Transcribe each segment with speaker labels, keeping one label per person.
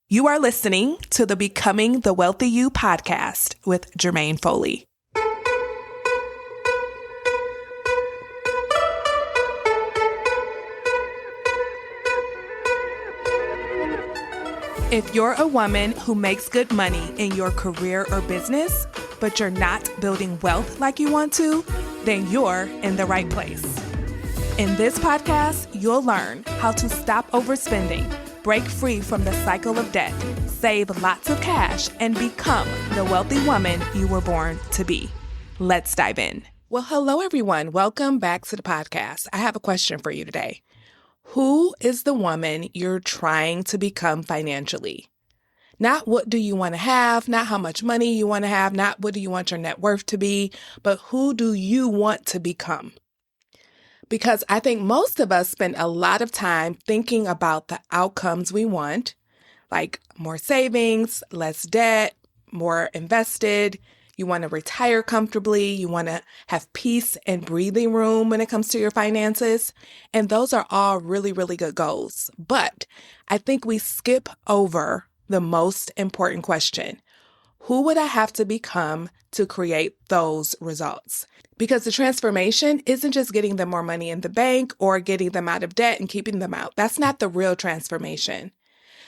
Speaker 1: You are listening to the Becoming the Wealthy You podcast with Jermaine Foley. If you're a woman who makes good money in your career or business, but you're not building wealth like you want to, then you're in the right place. In this podcast, you'll learn how to stop overspending, break free from the cycle of debt, save lots of cash, and become the wealthy woman you were born to be. Let's dive in. Well, hello, everyone. Welcome back to the podcast. I have a question for you today. Who is the woman you're trying to become financially? Not what do you want to have, not how much money you want to have, not what do you want your net worth to be, but who do you want to become? Because I think most of us spend a lot of time thinking about the outcomes we want, like more savings, less debt, more invested. You want to retire comfortably. You want to have peace and breathing room when it comes to your finances. And those are all really, really good goals. But I think we skip over the most important question. Who would I have to become to create those results? Because the transformation isn't just getting them more money in the bank or getting them out of debt and keeping them out. That's not the real transformation.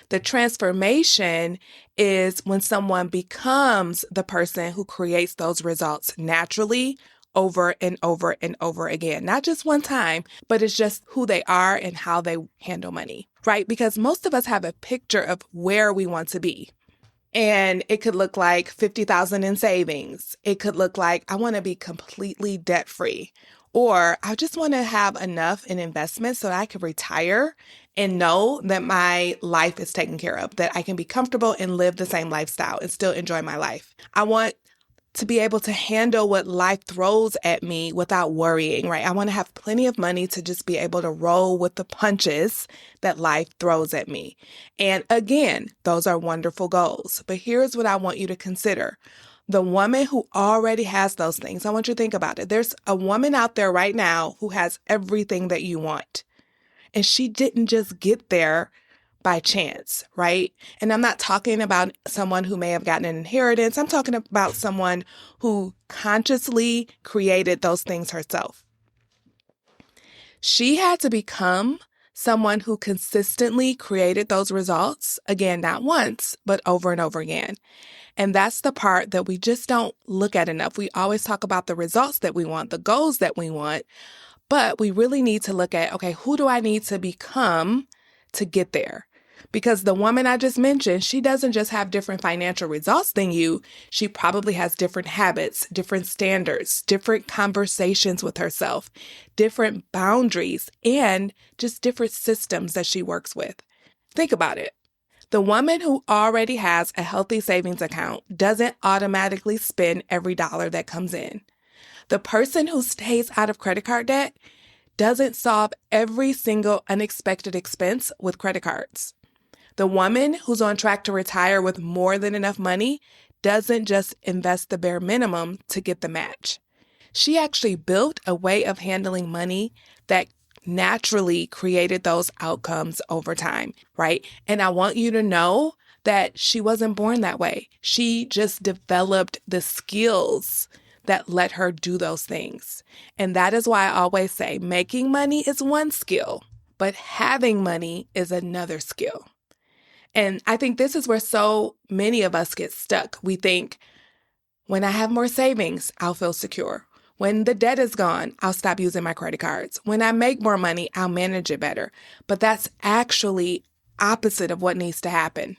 Speaker 1: The transformation is when someone becomes the person who creates those results naturally over and over and over again. Not just one time, but it's just who they are and how they handle money, right? Because most of us have a picture of where we want to be. And it could look like $50,000 in savings. It could look like I want to be completely debt-free. Or I just want to have enough in investments so that I can retire and know that my life is taken care of, that I can be comfortable and live the same lifestyle and still enjoy my life. I want to be able to handle what life throws at me without worrying, right? I want to have plenty of money to just be able to roll with the punches that life throws at me. And again, those are wonderful goals. But here's what I want you to consider. The woman who already has those things, I want you to think about it. There's a woman out there right now who has everything that you want. And she didn't just get there by chance, right? And I'm not talking about someone who may have gotten an inheritance. I'm talking about someone who consciously created those things herself. She had to become someone who consistently created those results, again, not once, but over and over again. And that's the part that we just don't look at enough. We always talk about the results that we want, the goals that we want, but we really need to look at, okay, who do I need to become to get there? Because the woman I just mentioned, she doesn't just have different financial results than you. She probably has different habits, different standards, different conversations with herself, different boundaries, and just different systems that she works with. Think about it. The woman who already has a healthy savings account doesn't automatically spend every dollar that comes in. The person who stays out of credit card debt doesn't solve every single unexpected expense with credit cards. The woman who's on track to retire with more than enough money doesn't just invest the bare minimum to get the match. She actually built a way of handling money that naturally created those outcomes over time, right? And I want you to know that she wasn't born that way. She just developed the skills that let her do those things. And that is why I always say making money is one skill, but having money is another skill. And I think this is where so many of us get stuck. We think, when I have more savings, I'll feel secure. When the debt is gone, I'll stop using my credit cards. When I make more money, I'll manage it better. But that's actually opposite of what needs to happen.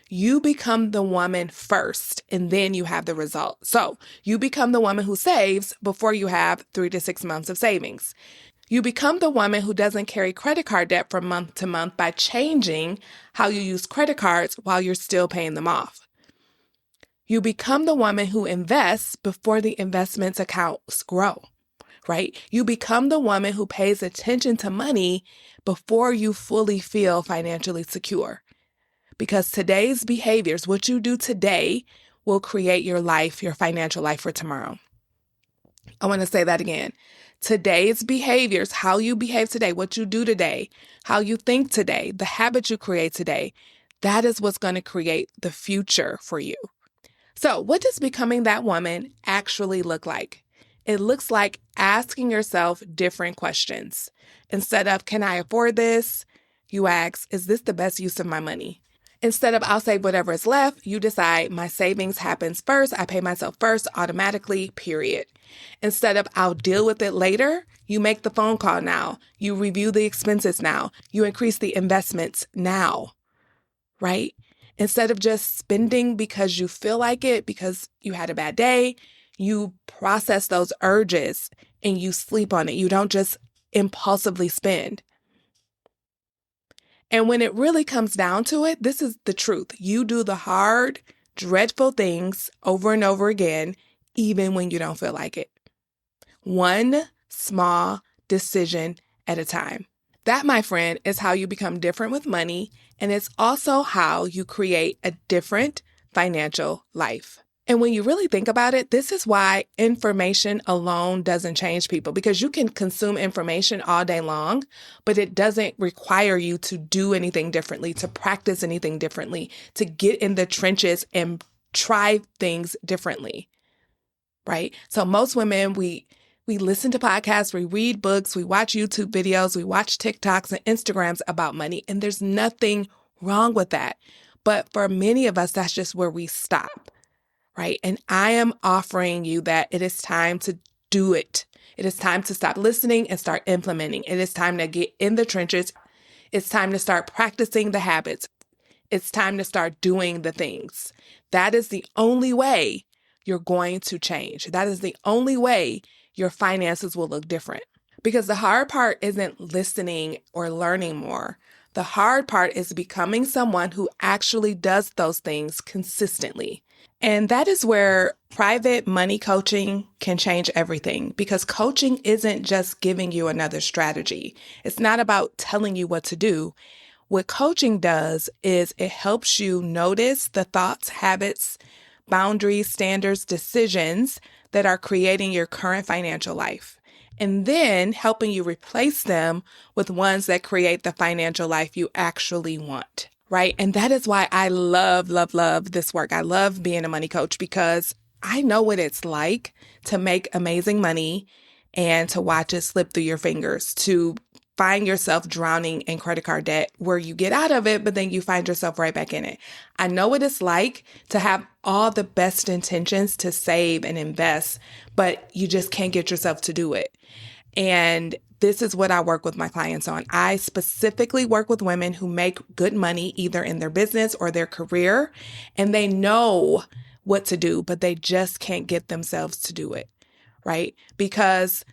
Speaker 1: You become the woman first, and then you have the result. So you become the woman who saves before you have 3 to 6 months of savings. You become the woman who doesn't carry credit card debt from month to month by changing how you use credit cards while you're still paying them off. You become the woman who invests before the investments accounts grow, right? You become the woman who pays attention to money before you fully feel financially secure. Because today's behaviors, what you do today, will create your life, your financial life for tomorrow. I want to say that again. Today's behaviors, how you behave today, what you do today, how you think today, the habits you create today, That is what's going to create the future for you. So, what does becoming that woman actually look like? It looks like asking yourself different questions. Instead of, can I afford this? You ask, is this the best use of my money? Instead of, I'll save whatever is left, you decide my savings happens first. I pay myself first automatically, period. Instead of, I'll deal with it later, you make the phone call now. You review the expenses now. You increase the investments now, right? Instead of just spending because you feel like it, because you had a bad day, you process those urges and you sleep on it. You don't just impulsively spend. And when it really comes down to it, this is the truth. You do the hard, dreadful things over and over again, even when you don't feel like it. One small decision at a time. That, my friend, is how you become different with money, and it's also how you create a different financial life. And when you really think about it, this is why information alone doesn't change people, because you can consume information all day long, but it doesn't require you to do anything differently, to practice anything differently, to get in the trenches and try things differently, right? So most women, we listen to podcasts, we read books, we watch YouTube videos, we watch TikToks and Instagrams about money, and there's nothing wrong with that. But for many of us, that's just where we stop, right? And I am offering you that it is time to do it. It is time to stop listening and start implementing. It is time to get in the trenches. It's time to start practicing the habits. It's time to start doing the things. That is the only way you're going to change. That is the only way your finances will look different. Because the hard part isn't listening or learning more. The hard part is becoming someone who actually does those things consistently. And that is where private money coaching can change everything, because coaching isn't just giving you another strategy. It's not about telling you what to do. What coaching does is it helps you notice the thoughts, habits, boundaries, standards, decisions that are creating your current financial life, and then helping you replace them with ones that create the financial life you actually want, right? And that is why I love this work. I love being a money coach, because I know what it's like to make amazing money and to watch it slip through your fingers, to find yourself drowning in credit card debt where you get out of it, but then you find yourself right back in it. I know what it's like to have all the best intentions to save and invest, but you just can't get yourself to do it. And this is what I work with my clients on. I specifically work with women who make good money either in their business or their career, and they know what to do, but they just can't get themselves to do it, right? Because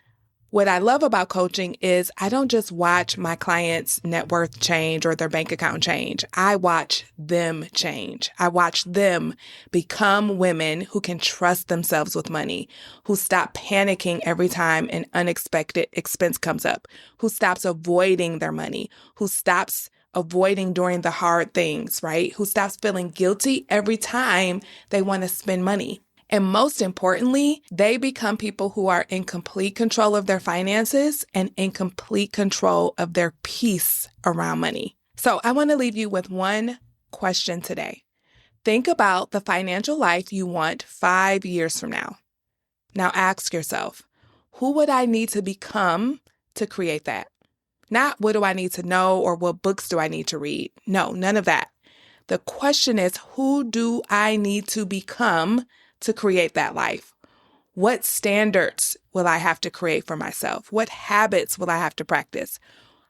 Speaker 1: what I love about coaching is I don't just watch my clients' net worth change or their bank account change. I watch them change. I watch them become women who can trust themselves with money, who stop panicking every time an unexpected expense comes up, who stops avoiding their money, who stops avoiding doing the hard things, right? Who stops feeling guilty every time they want to spend money. And most importantly, they become people who are in complete control of their finances and in complete control of their peace around money. So I want to leave you with one question today. Think about the financial life you want 5 years from now. Now ask yourself, who would I need to become to create that? Not what do I need to know or what books do I need to read? No, none of that. The question is, who do I need to become to create that life? What standards will I have to create for myself? What habits will I have to practice?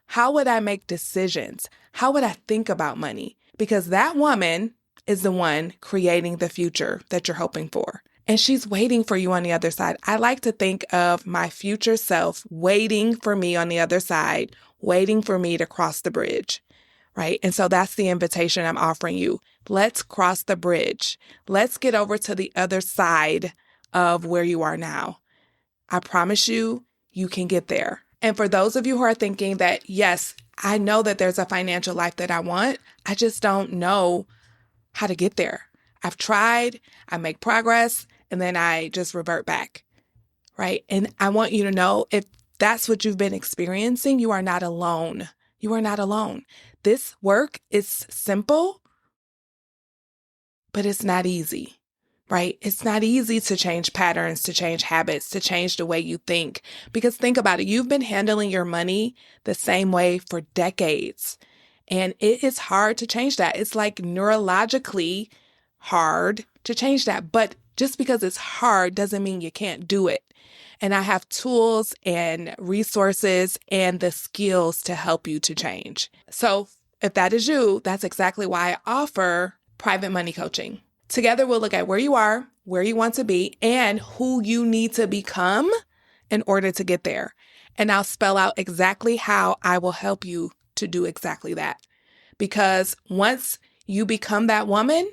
Speaker 1: How would I make decisions? How would I think about money? Because that woman is the one creating the future that you're hoping for. And she's waiting for you on the other side. I like to think of my future self waiting for me on the other side, waiting for me to cross the bridge. Right? And so that's the invitation I'm offering you. Let's cross the bridge. Let's get over to the other side of where you are now. I promise you, you can get there. And for those of you who are thinking that, yes, I know that there's a financial life that I want, I just don't know how to get there. I've tried, I make progress, and then I just revert back. Right? And I want you to know, if that's what you've been experiencing, you are not alone. You are not alone. This work is simple, but it's not easy. Right? It's not easy to change patterns, to change habits, to change the way you think. Because think about it, you've been handling your money the same way for decades. And it is hard to change that. It's like neurologically hard to change that. But just because it's hard doesn't mean you can't do it. And I have tools and resources and the skills to help you to change. So if that is you, that's exactly why I offer private money coaching. Together, we'll look at where you are, where you want to be, and who you need to become in order to get there. And I'll spell out exactly how I will help you to do exactly that. Because once you become that woman,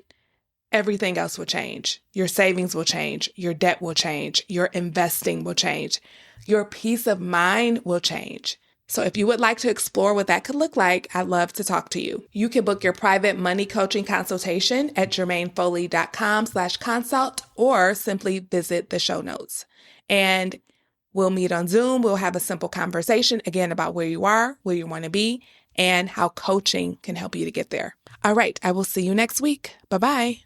Speaker 1: everything else will change. Your savings will change. Your debt will change. Your investing will change. Your peace of mind will change. So if you would like to explore what that could look like, I'd love to talk to you. You can book your private money coaching consultation at jermainefoley.com/consult or simply visit the show notes. And we'll meet on Zoom. We'll have a simple conversation again about where you are, where you want to be, and how coaching can help you to get there. All right. I will see you next week. Bye-bye.